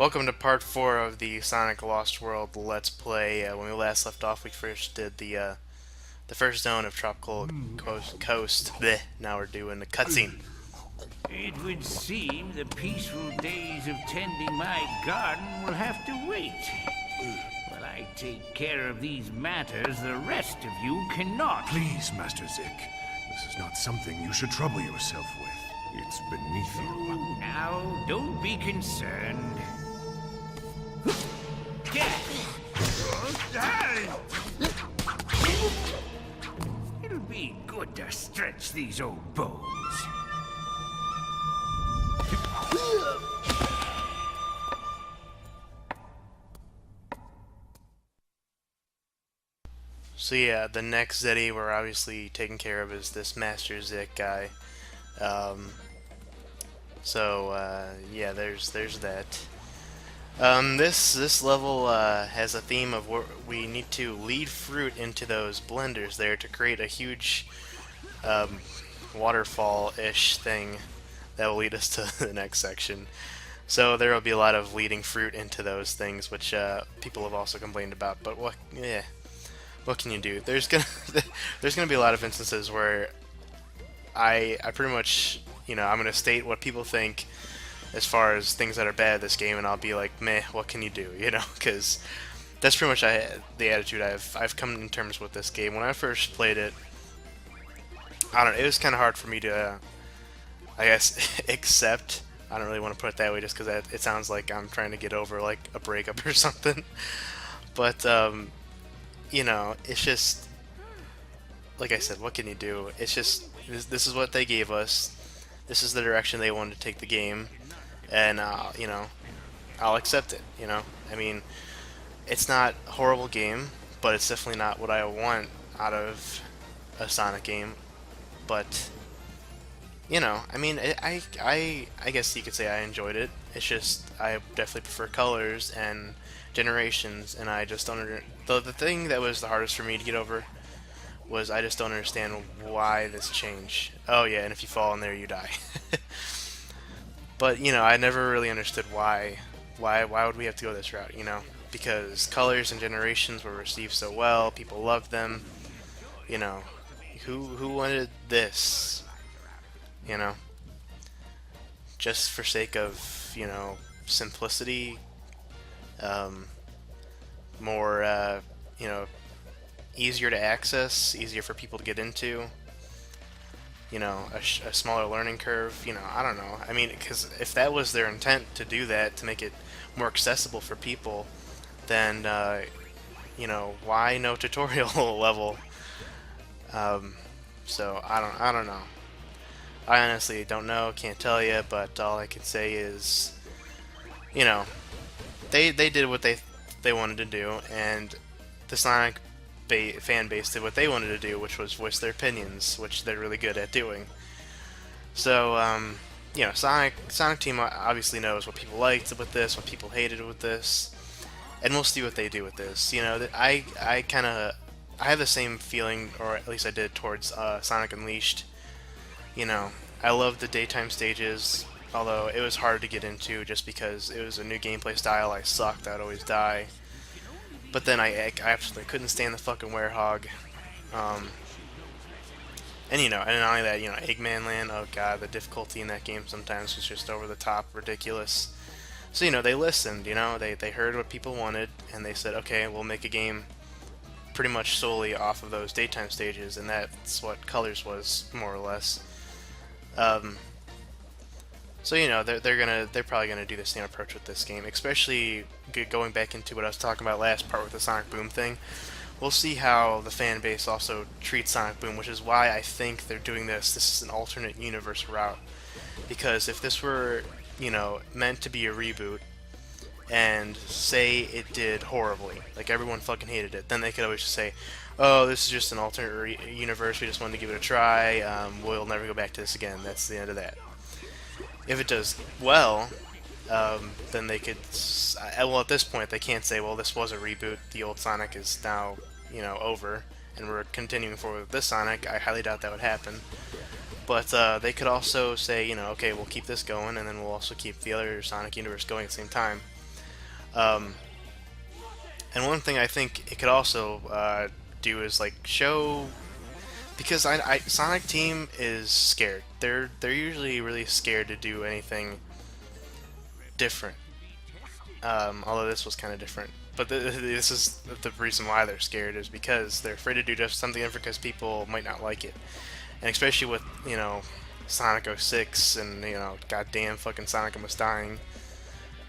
Welcome to part 4 of the Sonic Lost World Let's Play. When we last left off, we first did the first zone of Tropical Coast. Bleh, now we're doing the cutscene. It would seem the peaceful days of tending my garden will have to wait. While I take care of these matters, the rest of you cannot. Please, Master Zik. This is not something you should trouble yourself with. It's beneath you. Now, don't be concerned. It'll be good to stretch these old bones. So yeah, the next Zeddy we're obviously taking care of is this Master Zik guy. Yeah, there's that. This level has a theme of where we need to lead fruit into those blenders there to create a huge waterfall-ish thing that will lead us to the next section. So there will be a lot of leading fruit into those things, which people have also complained about. But what can you do? There's gonna be a lot of instances where I pretty much, I'm gonna state what people think as far as things that are bad at this game, and I'll be like, meh, what can you do? Because that's pretty much the attitude I've come in terms with this game. When I first played it, I don't know, it was kind of hard for me to, I guess, accept. I don't really want to put it that way just because it sounds like I'm trying to get over, like, a breakup or something. But, it's just, like I said, what can you do? It's just, this is what they gave us. This is the direction they wanted to take the game. And, I'll accept it, I mean, it's not a horrible game, but it's definitely not what I want out of a Sonic game. But, I mean, I guess you could say I enjoyed it. It's just, I definitely prefer colors and generations, and I just don't the thing that was the hardest for me to get over was I just don't understand why this change. Oh yeah, and if you fall in there, you die. But, I never really understood why would we have to go this route, Because colors and generations were received so well, people loved them, who wanted this, Just for sake of, simplicity, more, easier to access, easier for people to get into, a smaller learning curve, I don't know. I mean, because if that was their intent to do that, to make it more accessible for people, then, why no tutorial level? So, I don't know. I honestly don't know, can't tell you, but all I can say is, they did what they wanted to do, and the Sonic fan base did what they wanted to do, which was voice their opinions, which they're really good at doing. So, Sonic Team obviously knows what people liked with this, what people hated with this, and we'll see what they do with this. I have the same feeling, or at least I did, towards Sonic Unleashed. I loved the daytime stages, although it was hard to get into just because it was a new gameplay style. I sucked, I'd always die. But then I absolutely couldn't stand the fucking werehog. And not only that, Eggman Land, oh god, the difficulty in that game sometimes was just over the top ridiculous. So, they listened, they heard what people wanted, and they said, okay, we'll make a game pretty much solely off of those daytime stages, and that's what Colors was, more or less. So they're probably gonna do the same approach with this game, especially going back into what I was talking about last part with the Sonic Boom thing. We'll see how the fan base also treats Sonic Boom, which is why I think they're doing this. This is an alternate universe route, because if this were meant to be a reboot, and say it did horribly, like everyone fucking hated it, then they could always just say, oh, this is just an alternate universe, we just wanted to give it a try, we'll never go back to this again, that's the end of that. If it does well, then they could, well, at this point they can't say, well, this was a reboot, the old Sonic is now, over, and we're continuing forward with this Sonic. I highly doubt that would happen. But they could also say, okay, we'll keep this going, and then we'll also keep the other Sonic universe going at the same time. Um, and one thing I think it could also do is like show, because Sonic Team is scared. They're usually really scared to do anything different. Although this was kind of different, but this is the reason why they're scared, is because they're afraid to do just something different because people might not like it, and especially with Sonic 06 and goddamn fucking Sonic almost dying.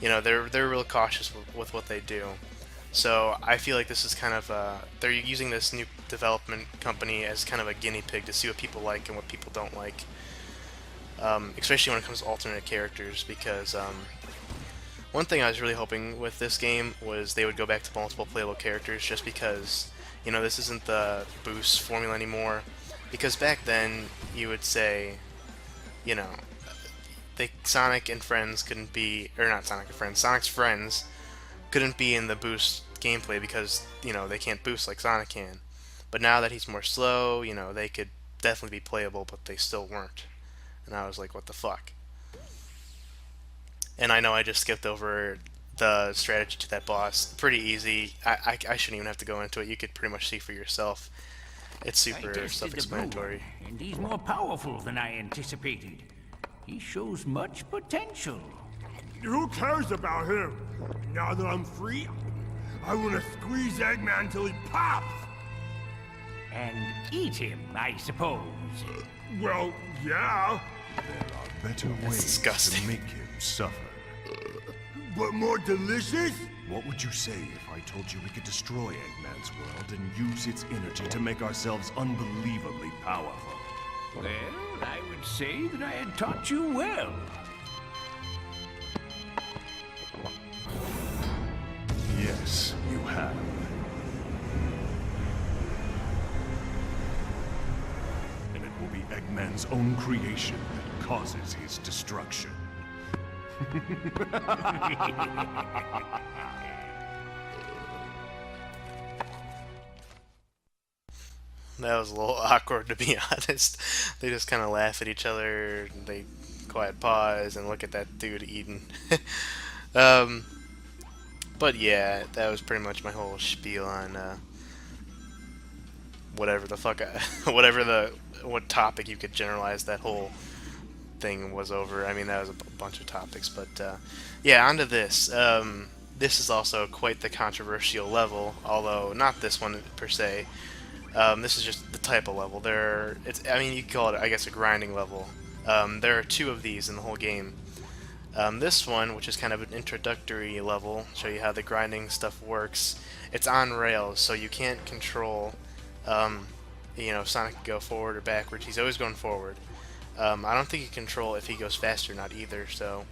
They're real cautious with what they do. So I feel like this is kind of they're using this new development company as kind of a guinea pig to see what people like and what people don't like, especially when it comes to alternate characters. Because one thing I was really hoping with this game was they would go back to multiple playable characters, just because this isn't the boost formula anymore. Because back then you would say, Sonic and friends couldn't be, or not Sonic and friends, Sonic's friends couldn't be in the boost gameplay because, they can't boost like Sonic can. But now that he's more slow, they could definitely be playable, but they still weren't. And I was like, what the fuck? And I know I just skipped over the strategy to that boss. Pretty easy. I shouldn't even have to go into it. You could pretty much see for yourself. It's I super tested self-explanatory. the brewer, and he's more powerful than I anticipated. He shows much potential. Who cares about him? Now that I'm free, I want to squeeze Eggman till he pops! And eat him, I suppose. Well, yeah. There are better ways disgusting. to make him suffer. But more delicious? What would you say if I told you we could destroy Eggman's world and use its energy to make ourselves unbelievably powerful? Well, I would say that I had taught you well. Yes, you have. And it will be Eggman's own creation that causes his destruction. That was a little awkward, to be honest. They just kind of laugh at each other. They quiet pause and look at that dude eating. But yeah, that was pretty much my whole spiel on whatever the fuck, what topic you could generalize that whole thing was over. I mean, that was a bunch of topics, but yeah, onto this. This is also quite the controversial level, although not this one per se. This is just the type of level. I mean, you could call it, I guess, a grinding level. There are two of these in the whole game. This one, which is kind of an introductory level, show you how the grinding stuff works. It's on rails, so you can't control, Sonic can go forward or backwards. He's always going forward. I don't think you control if he goes fast or not either, so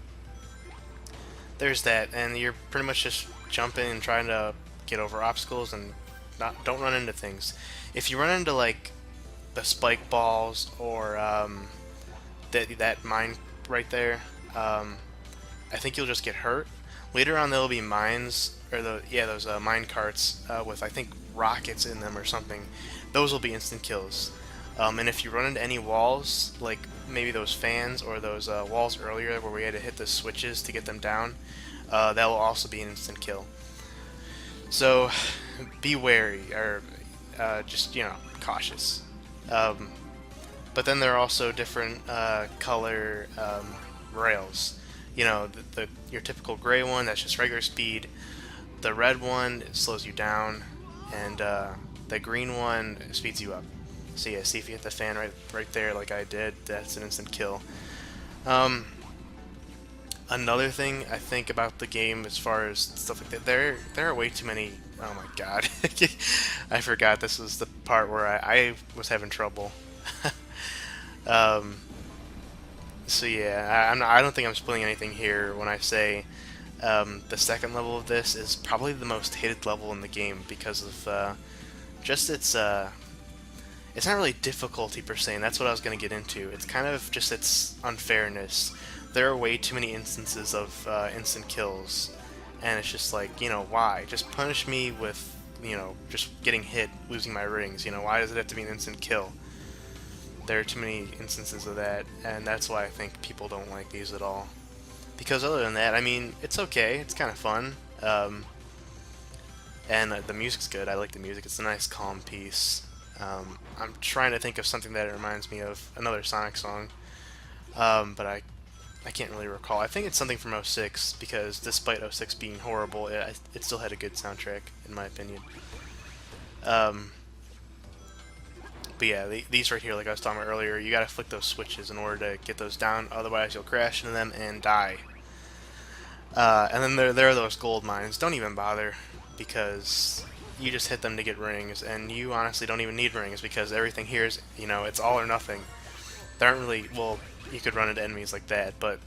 there's that. And you're pretty much just jumping and trying to get over obstacles and don't run into things. If you run into like the spike balls or that mine right there, I think you'll just get hurt. Later on, there'll be mines, or those mine carts with, I think, rockets in them or something. Those will be instant kills. And if you run into any walls, like maybe those fans or those walls earlier where we had to hit the switches to get them down, that will also be an instant kill. So be wary, or just, cautious. But then there are also different color rails. Your typical gray one, that's just regular speed. The red one, it slows you down. And the green one speeds you up. So yeah, see if you hit the fan right there like I did, that's an instant kill. Another thing I think about the game as far as stuff like that, there are way too many. Oh my god. I forgot this was the part where I was having trouble. So yeah, I don't think I'm spoiling anything here when I say the second level of this is probably the most hated level in the game because of just its not really difficulty per se, and that's what I was going to get into. It's kind of just its unfairness. There are way too many instances of instant kills, and it's just like, why? Just punish me with, just getting hit, losing my rings. Why does it have to be an instant kill? There are too many instances of that, and that's why I think people don't like these at all. Because other than that, I mean, it's okay, it's kind of fun. Um, and the music's good. I like the music. It's a nice, calm piece. I'm trying to think of something that it reminds me of, another Sonic song, but I can't really recall. I think it's something from '06, because despite '06 being horrible, it still had a good soundtrack, in my opinion. But yeah, these right here, like I was talking about earlier, you gotta flick those switches in order to get those down, otherwise you'll crash into them and die. And then there are those gold mines. Don't even bother, because you just hit them to get rings, and you honestly don't even need rings, because everything here is, you know, it's all or nothing. There aren't really, well, you could run into enemies like that, but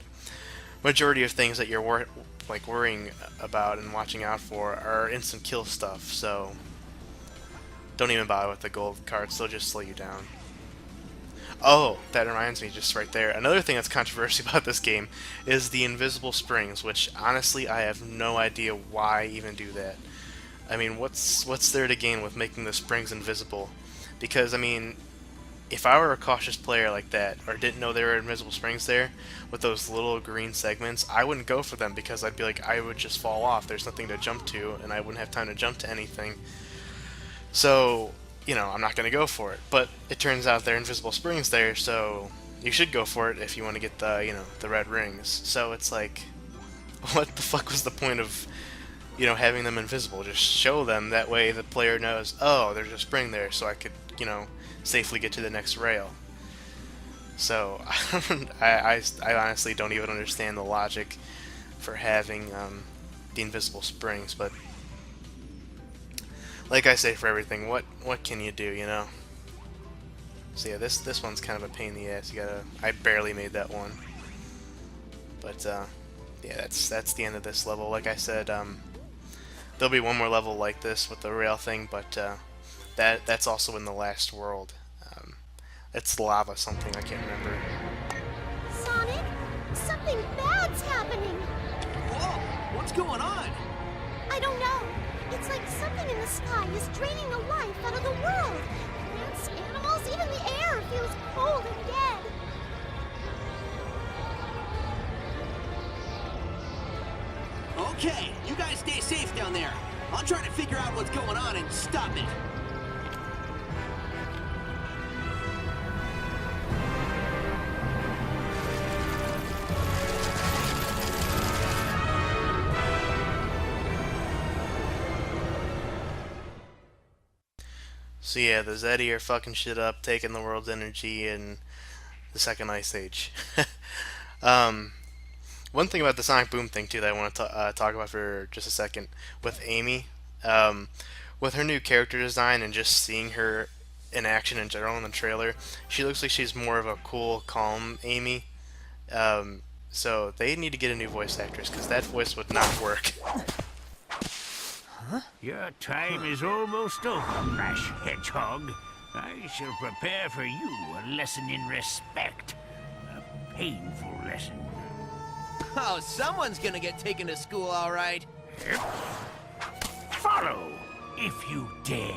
majority of things that you're worrying about and watching out for are instant kill stuff, so don't even bother with the gold cards, they'll just slow you down. Oh, that reminds me, just right there, another thing that's controversial about this game is the invisible springs, which honestly I have no idea why even do that. I mean, what's there to gain with making the springs invisible? Because, I mean, if I were a cautious player like that, or didn't know there were invisible springs there, with those little green segments, I wouldn't go for them, because I'd be like, I would just fall off, there's nothing to jump to, and I wouldn't have time to jump to anything. So, you know, I'm not going to go for it. But it turns out there are invisible springs there, so you should go for it if you want to get the, you know, the red rings. So it's like, what the fuck was the point of, you know, having them invisible? Just show them, that way the player knows, oh, there's a spring there, so I could, you know, safely get to the next rail. So, I honestly don't even understand the logic for having the invisible springs, but like I say for everything, what can you do, you know? So yeah, this one's kind of a pain in the ass. I barely made that one. But yeah, that's the end of this level. Like I said, there'll be one more level like this with the rail thing, but that's also in the last world. It's lava something, I can't remember. Sonic, something bad's happening. Whoa! What's going on? I don't know. It's like something in the sky is draining the life out of the world. Plants, animals, even the air feels cold and dead. Okay, you guys stay safe down there. I'll try to figure out what's going on and stop it. So yeah, the Zeddy are fucking shit up, taking the world's energy in the second ice age. One thing about the Sonic Boom thing too that I want to talk about for just a second with Amy, with her new character design and just seeing her in action in general in the trailer, she looks like she's more of a cool, calm Amy. So they need to get a new voice actress, because that voice would not work. Your time is almost over, Rash Hedgehog. I shall prepare for you a lesson in respect. A painful lesson. Oh, someone's gonna get taken to school, all right. Follow, if you dare.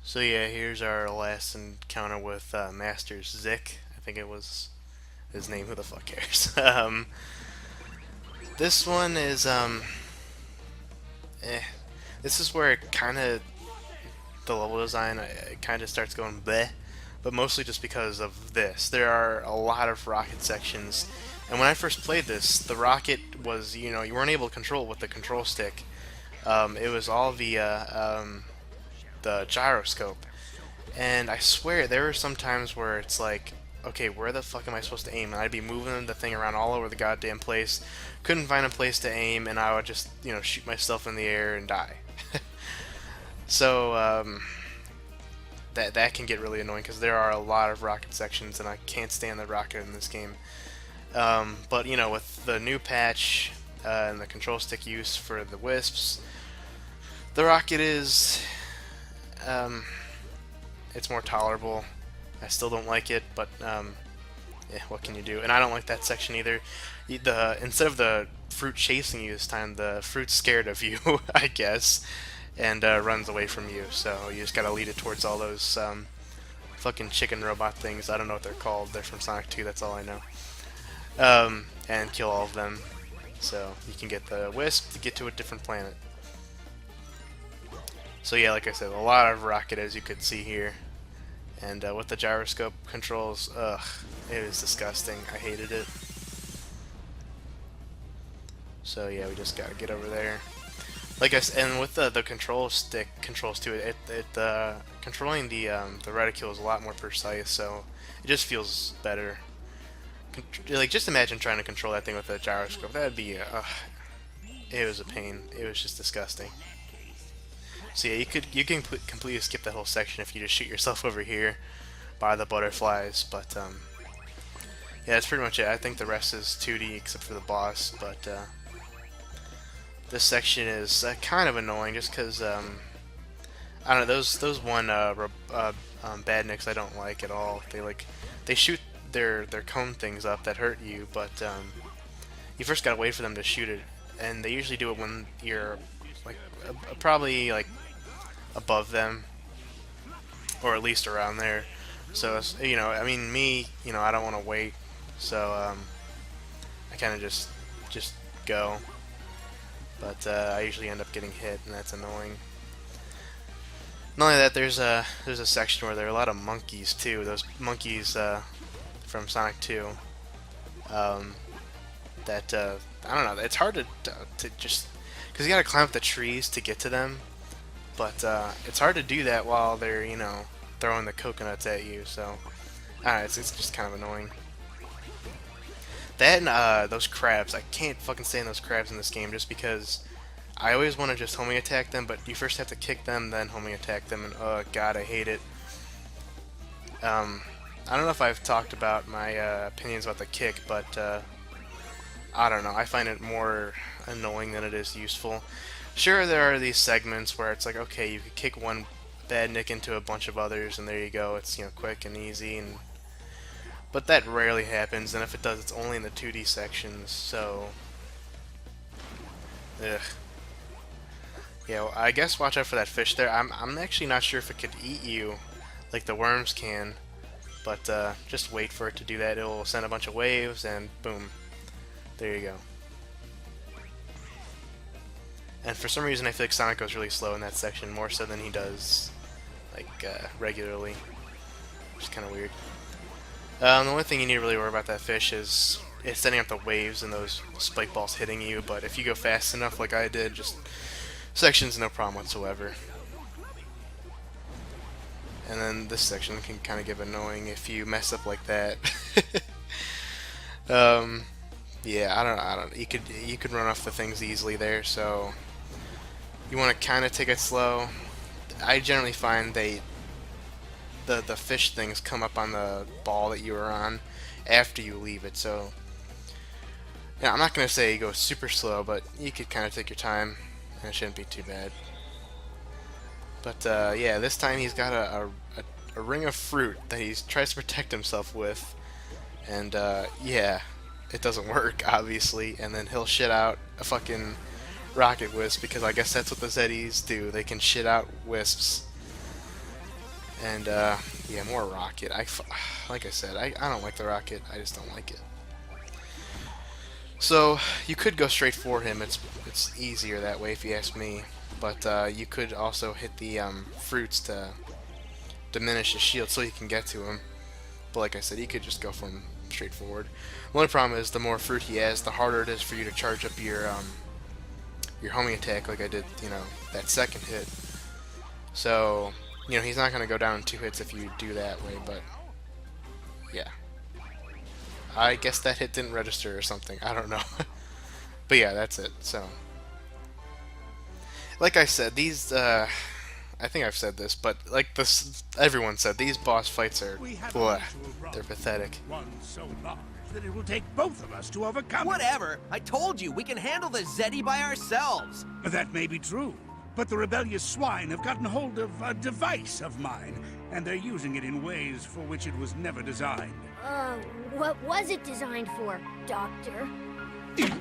So yeah, here's our last encounter with Master Zik. I think it was his name. Who the fuck cares? This one is This is where it kind of, the level design, it kind of starts going bleh, but mostly just because of this. There are a lot of rocket sections, and when I first played this, the rocket was, you know, you weren't able to control it with the control stick. It was all via the gyroscope, and I swear there were some times where it's like, okay, where the fuck am I supposed to aim? And I'd be moving the thing around all over the goddamn place, couldn't find a place to aim, and I would just, you know, shoot myself in the air and die. So that can get really annoying, because there are a lot of rocket sections, and I can't stand the rocket in this game. But you know, with the new patch and the control stick use for the wisps, the rocket is it's more tolerable. I still don't like it, but yeah, what can you do? And I don't like that section either. Instead of the fruit chasing you this time, the fruit's scared of you, I guess, and runs away from you. So you just gotta lead it towards all those fucking chicken robot things. I don't know what they're called. They're from Sonic 2. That's all I know. and kill all of them. So you can get the wisp to get to a different planet. So yeah, like I said, a lot of rocket as you could see here. And with the gyroscope controls, ugh, it was disgusting. I hated it. So yeah, we just gotta get over there. Like I said, and with the control stick controls to it, controlling the reticule is a lot more precise. So it just feels better. Like just imagine trying to control that thing with a gyroscope. That'd be, it was a pain. It was just disgusting. So yeah, you can completely skip that whole section if you just shoot yourself over here by the butterflies. But yeah, that's pretty much it. I think the rest is 2D except for the boss. But this section is kind of annoying just because I don't know, those badniks I don't like at all. They shoot their cone things up that hurt you, but you first gotta wait for them to shoot it, and they usually do it when you're like probably like above them, or at least around there. So you know, I mean, me, you know, I don't want to wait, so I kind of just go. But I usually end up getting hit, and that's annoying. Not only that, there's a section where there are a lot of monkeys too. Those monkeys from Sonic 2. That I don't know. It's hard to just because you gotta climb up the trees to get to them. But it's hard to do that while they're, you know, throwing the coconuts at you. So I don't know, it's just kind of annoying. That and those crabs. I can't fucking stand those crabs in this game just because I always want to just homing attack them, but you first have to kick them, then homing attack them, and oh god, I hate it. I don't know if I've talked about my opinions about the kick, but I don't know. I find it more annoying than it is useful. Sure, there are these segments where it's like, okay, you could kick one badnik into a bunch of others, and there you go. It's, you know, quick and easy, but that rarely happens, and if it does, it's only in the 2D sections, so ugh. Yeah, well, I guess watch out for that fish there. I'm actually not sure if it could eat you like the worms can, but just wait for it to do that. It will send a bunch of waves, and boom. There you go. And for some reason, I feel like Sonic goes really slow in that section, more so than he does, like, regularly. Which is kind of weird. The only thing you need to really worry about that fish is it's sending up the waves and those spike balls hitting you, but if you go fast enough like I did, just section's no problem whatsoever. And then this section can kind of get annoying if you mess up like that. Yeah, I don't. You could run off the things easily there, so you want to kind of take it slow. I generally find the fish things come up on the ball that you were on after you leave it. So yeah, I'm not gonna say you go super slow, but you could kind of take your time, and it shouldn't be too bad. But yeah, this time he's got a ring of fruit that he tries to protect himself with, and yeah, it doesn't work, obviously, and then he'll shit out a fucking rocket wisp, because I guess that's what the Zeddies do. They can shit out wisps. And yeah, more rocket. Like I said, I don't like the rocket. I just don't like it. So you could go straight for him. It's easier that way, if you ask me. But you could also hit the fruits to diminish his shield so you can get to him. But like I said, you could just go for him straightforward. The only problem is the more fruit he has, the harder it is for you to charge up your homing attack, like I did, you know, that second hit. So, you know, he's not gonna go down in 2 hits if you do that way. But yeah, I guess that hit didn't register or something. I don't know. But yeah, that's it. So, like I said, these I think I've said this, but like this, everyone said these boss fights are, boy, they're pathetic. One so large that it will take both of us to overcome. Whatever. I told you, we can handle the Zeddy by ourselves. That may be true, but the rebellious swine have gotten hold of a device of mine, and they're using it in ways for which it was never designed. What was it designed for, Doctor? It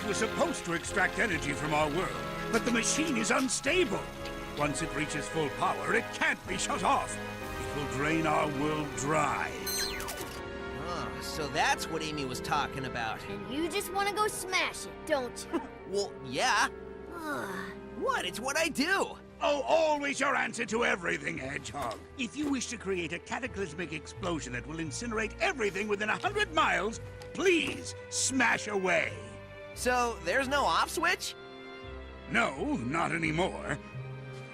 was supposed to extract energy from our world, but the machine is unstable. Once it reaches full power, it can't be shut off. It will drain our world dry. Oh, so that's what Amy was talking about. And you just want to go smash it, don't you? Well, yeah. What? It's what I do. Oh, always your answer to everything, Hedgehog. If you wish to create a cataclysmic explosion that will incinerate everything within 100 miles, please smash away. So, there's no off switch? No, not anymore.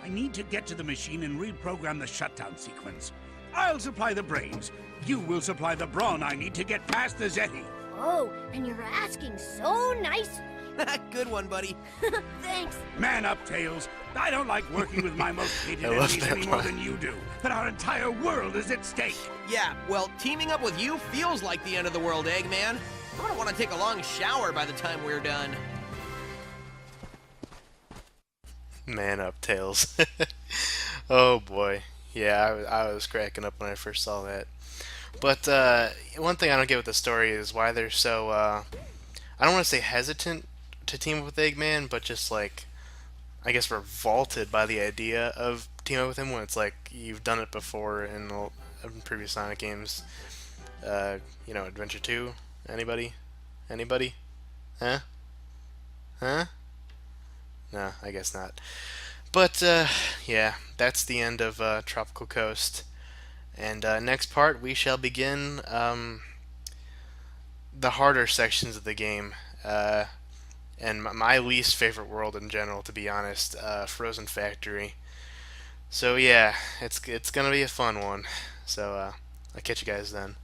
I need to get to the machine and reprogram the shutdown sequence. I'll supply the brains. You will supply the brawn I need to get past the Zeti. Oh, and you're asking so nicely. Good one, buddy. Thanks. Man up, Tails. I don't like working with my most hated I love enemies that any more part. than you do. But our entire world is at stake. Yeah, well, teaming up with you feels like the end of the world, Eggman. I'm gonna want to take a long shower by the time we're done. Man up, Tails. Oh boy. Yeah, I was cracking up when I first saw that. But one thing I don't get with the story is why they're so, I don't want to say hesitant to team up with Eggman, but just like, I guess revolted by the idea of teaming up with him when it's like you've done it before in previous Sonic games. You know, Adventure 2? Anybody? Anybody? Huh? Huh? No, I guess not. But, yeah, that's the end of Tropical Coast. And next part, we shall begin the harder sections of the game. And my least favorite world in general, to be honest, Frozen Factory. So yeah, it's gonna be a fun one. So I'll catch you guys then.